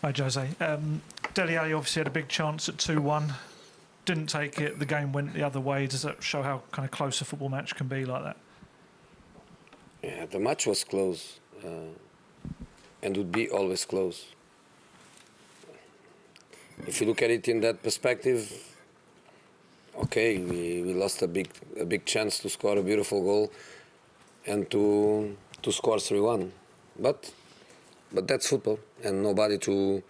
Hi, Jose. Dele Alli obviously had a big chance at 2-1. Didn't take it. The game went the other way. Does that show how kind of close a football match can be like that? Yeah, the match was close and would be always close. If you look at it in that perspective, okay, we lost a big chance to score a beautiful goal and to score 3-1. But that's football, and nobody to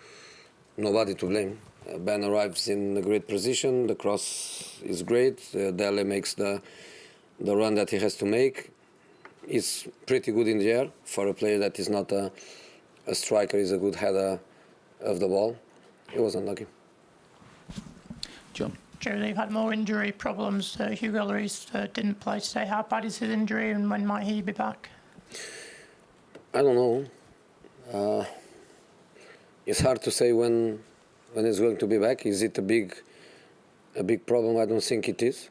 blame. Ben arrives in a great position. The cross is great. Dele makes the run that he has to make. He's pretty good in the air for a player that is not a striker. He's a good header of the ball. He was unlucky. John. Joe, they've had more injury problems. Hugo Lloris didn't play today. How bad is his injury, and when might he be back? I don't know. It's hard to say when he's going to be back. Is it a big problem? I don't think it is.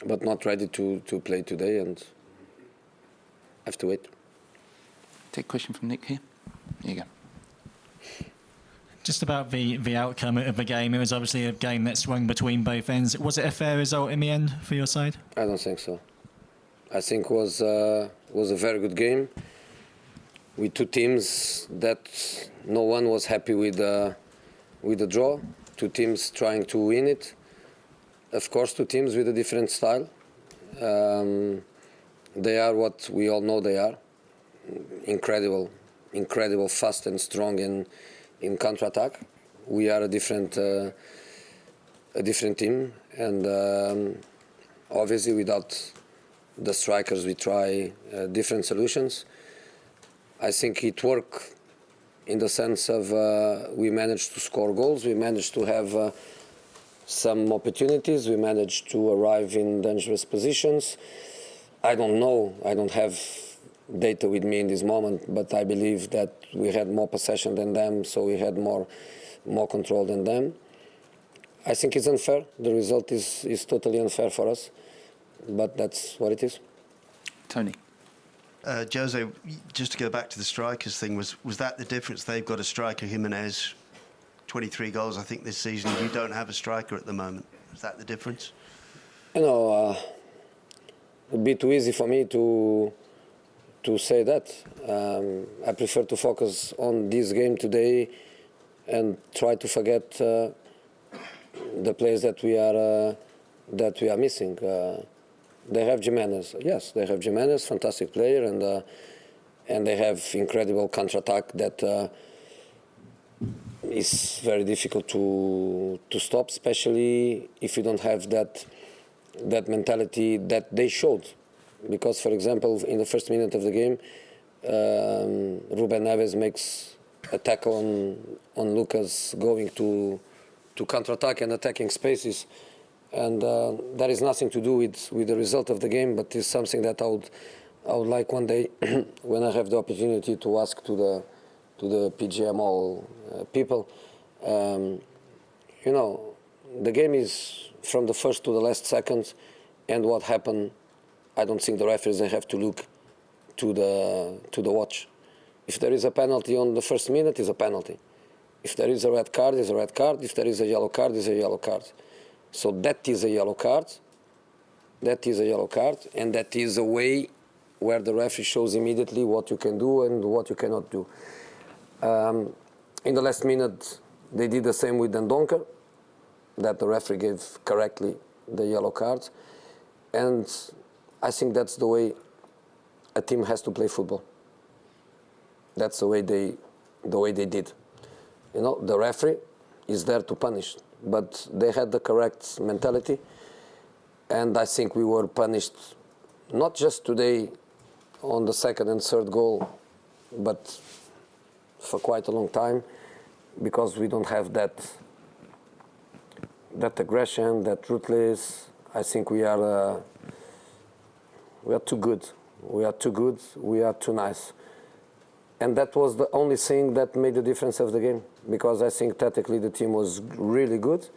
But not ready to play today, and have to wait. Take a question from Nick here. There you go. Just about the outcome of the game. It was obviously a game that swung between both ends. Was it a fair result in the end for your side? I don't think so. I think it was a very good game with two teams that no one was happy with the draw. Two teams trying to win it. Of course, two teams with a different style. They are what we all know they are. Incredible, fast and strong in counter-attack. We are a different team, and obviously without the strikers we try different solutions. I think it worked in the sense of we managed to score goals, we managed to have some opportunities, we managed to arrive in dangerous positions. I don't know, I don't have data with me in this moment, but I believe that we had more possession than them, so we had more control than them. I think it's unfair. The result is totally unfair for us, but that's what it is. Tony. Jose, just to go back to the strikers thing, was that the difference? They've got a striker, Jimenez, 23 goals, I think, this season. You don't have a striker at the moment. Is that the difference? You know, it'd be too easy for me to say that. I prefer to focus on this game today and try to forget the players that we are missing. They have Jimenez. Yes, they have Jimenez, fantastic player, and they have incredible counter-attack that is very difficult to stop, especially if you don't have that mentality that they showed. Because, for example, in the first minute of the game, Ruben Neves makes a tackle on Lucas going to counter-attack and attacking spaces. And that is nothing to do with the result of the game, but is something that I would like one day, when I have the opportunity to ask to the PGMO people. You know, the game is from the first to the last second, and what happened, I don't think the referees have to look to the watch. If there is a penalty on the first minute, it's a penalty. If there is a red card, it's a red card. If there is a yellow card, it's a yellow card. So that is a yellow card. That is a yellow card, and that is a way where the referee shows immediately what you can do and what you cannot do. In the last minute, they did the same with Dendoncker, that the referee gave correctly the yellow card. And I think that's the way a team has to play football. That's the way they did. You know, the referee is there to punish, but they had the correct mentality, and I think we were punished not just today on the second and third goal, but for quite a long time, because we don't have that aggression, that ruthless. I think we are too good. We are too good. We are too nice. And that was the only thing that made the difference of the game, because I think tactically the team was really good.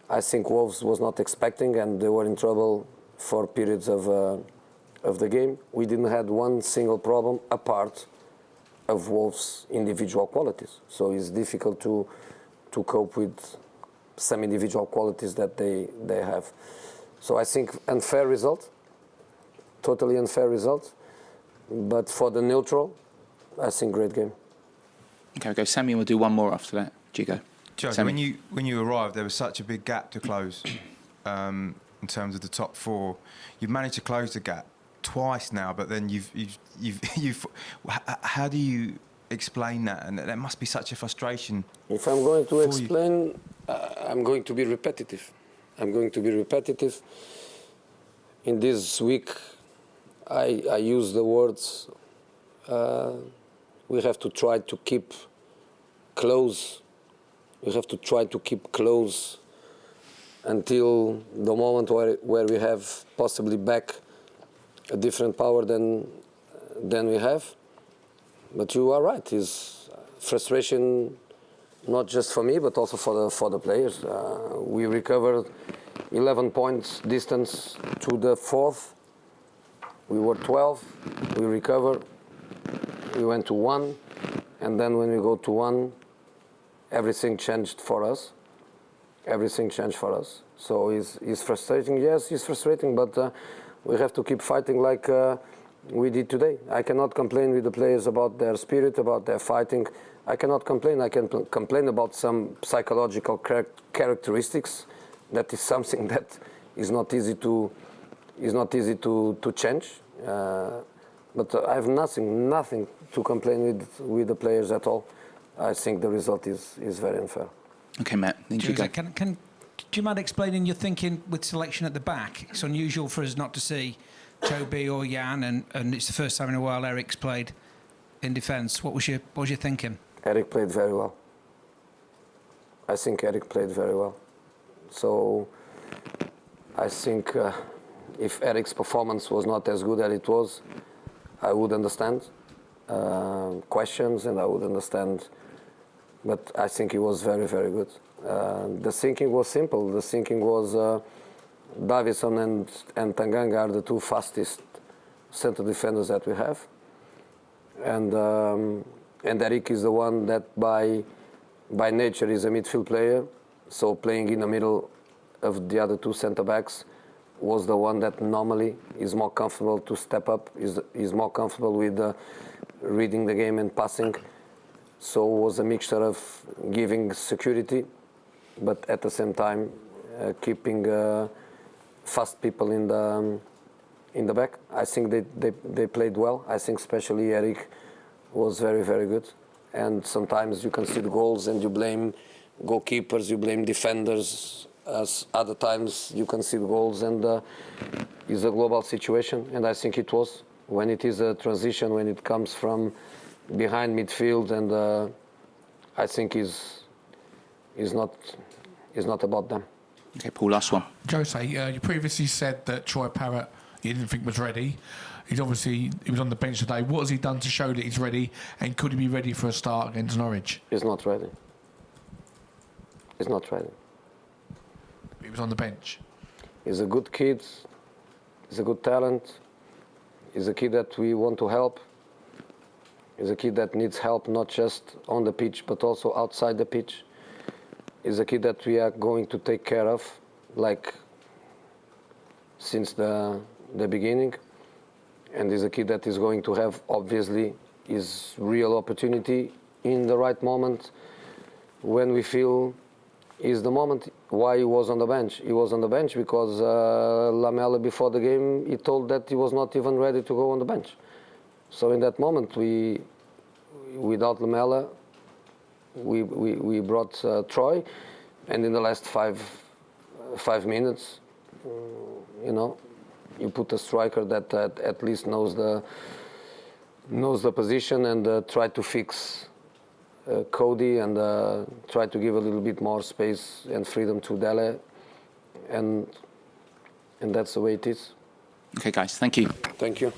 I think Wolves was not expecting, and they were in trouble for periods of the game. We didn't have one single problem apart of Wolves' individual qualities. So it's difficult to cope with some individual qualities that they have. So I think unfair result, totally unfair result. But for the neutral, I think great game. Okay, we'll go. Sammy, we'll do one more after that. Jigo. Joe, when you arrived, there was such a big gap to close in terms of the top four. You've managed to close the gap twice now, but then you've how do you explain that? And that must be such a frustration. If I'm going to explain, I'm going to be repetitive. I'm going to be repetitive. In this week, I use the words, we have to try to keep close. We have to try to keep close until the moment where we have possibly back a different power than we have. But you are right. It's frustration, not just for me, but also for the players. We recovered 11 points distance to the fourth. We were 12. We recovered. We went to 1, and then when we go to 1, everything changed for us. Everything changed for us. So it's frustrating. Yes, it's frustrating, but we have to keep fighting like we did today. I cannot complain with the players about their spirit, about their fighting. I cannot complain. I can complain about some psychological characteristics. That is something that is not easy to change. But I have nothing to complain with the players at all. I think the result is very unfair. Okay, Matt. Then you go. Do you mind explaining your thinking with selection at the back? It's unusual for us not to see Toby or Jan, and it's the first time in a while Eric's played in defence. What was your thinking? Eric played very well. I think Eric played very well. So I think if Eric's performance was not as good as it was, I would understand questions and I would understand. But I think he was very, very good. The thinking was simple. The thinking was Davison and Tanganga are the two fastest centre defenders that we have. And Eric is the one that by nature is a midfield player. So playing in the middle of the other two centre backs was the one that normally is more comfortable to step up, is more comfortable with reading the game and passing. So it was a mixture of giving security, but at the same time keeping fast people in the back. I think they played well. I think especially Eric was very, very good. And sometimes you can see the goals and you blame goalkeepers, you blame defenders. As other times you can see the goals, and it's a global situation. And I think it was when it is a transition, when it comes from behind midfield, and I think is not about them. Okay, Paul, last one. Jose, you previously said that Troy Parrott you didn't think was ready. He was on the bench today. What has he done to show that he's ready, and could he be ready for a start against Norwich? He's not ready. He's not ready. He was on the bench. He's a good kid. He's a good talent. He's a kid that we want to help. He's a kid that needs help not just on the pitch but also outside the pitch. He's a kid that we are going to take care of, like since the beginning. And he's a kid that is going to have, obviously, his real opportunity in the right moment when we feel is the moment. Why he was on the bench? He was on the bench because Lamela, before the game, he told that he was not even ready to go on the bench. So in that moment, without Lamela, we brought Troy, and in the last five minutes, you put a striker that at least knows the position and try to fix Cody and try to give a little bit more space and freedom to Dele, and that's the way it is. Okay, guys, thank you. Thank you.